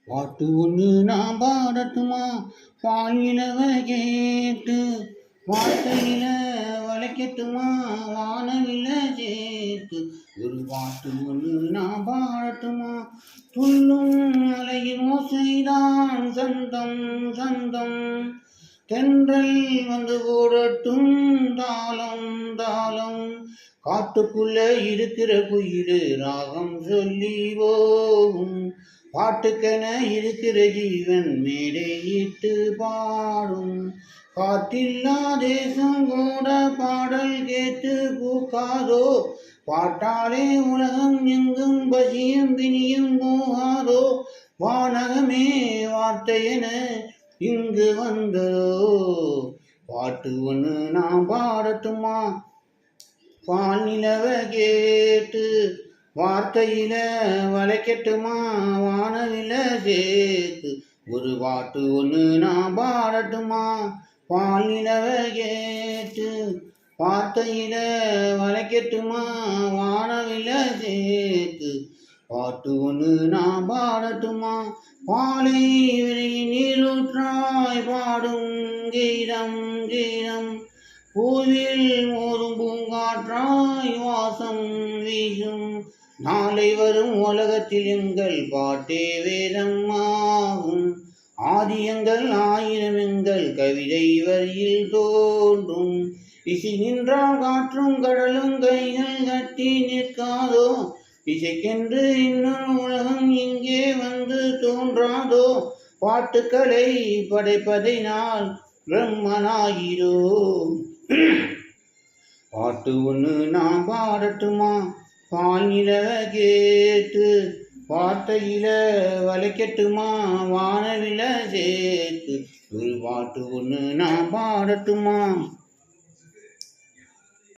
பாட்டு ஒன்று நான் பாடட்டுமா? பாலிலவ கேட்டு வார்த்தையில வளைக்கட்டுமா? வானவில சேர்த்து ஒரு பாட்டு ஒன்று நான் பாடட்டுமா? துள்ளும் அலையின் ஓசைதான் சந்தம் சந்தம், தென்றல் வந்து போடட்டும் தாளம் தாளம், காட்டுக்குள்ள இருக்கிற குயிலு ராகம் சொல்லி போகும், பாட்டுக்கென இருக்கிற ஜீவன் மேடையிட்டு பாடும், காற்றில்லா தேசம் கூட பாடல் கேட்டு பூக்காதோ, பாட்டாலே உலகம் எங்கும் பசியும் பிணியும் போகாதோ, வானகமே வார்த்தையென இங்கு வந்ததோ, பாட்டு ஒன்று நான் பாடட்டுமா? பால் நிலவ கேட்டு வார்த்தையில வளைக்கட்டுமா? வானவில சேர்த்து ஒரு பாட்டு ஒன்று நான் பாடட்டுமா? பால் நிலவ கேட்டு வார்த்தையில வளைக்கட்டுமா? வானவில சேர்த்து பாட்டு ஒன்று நான் பாடட்டுமா? பாலை விரையில் நீரூற்றாய் பாடும் கீதம் கீதம், பூவில் மோதும் பூங்காற்றாய் வாசம் வீசும், நாளை வரும் உலகத்தில் எங்கள் பாட்டே வேதம் ஆகும், ஆதியங்கள் ஆயிரம் எங்கள் கவிதை வரியில் தோன்றும், இசை நின்றால் காற்றும் கடலும் கைகள் கட்டி நிற்காதோ, இசைக்கென்று இன்னும் உலகம் இங்கே வந்து தோன்றாதோ, பாட்டுக்களை படைப்பதை நாள் பிரம்மனாகிறோ, பாட்டு ஒன்று நான் பாடட்டுமா? பால் நிலவ கேட்டு வார்த்தையில வளைக்கட்டுமா? வானவில சேர்த்து ஒரு பாட்டு ஒன்று நான் பாடட்டுமா?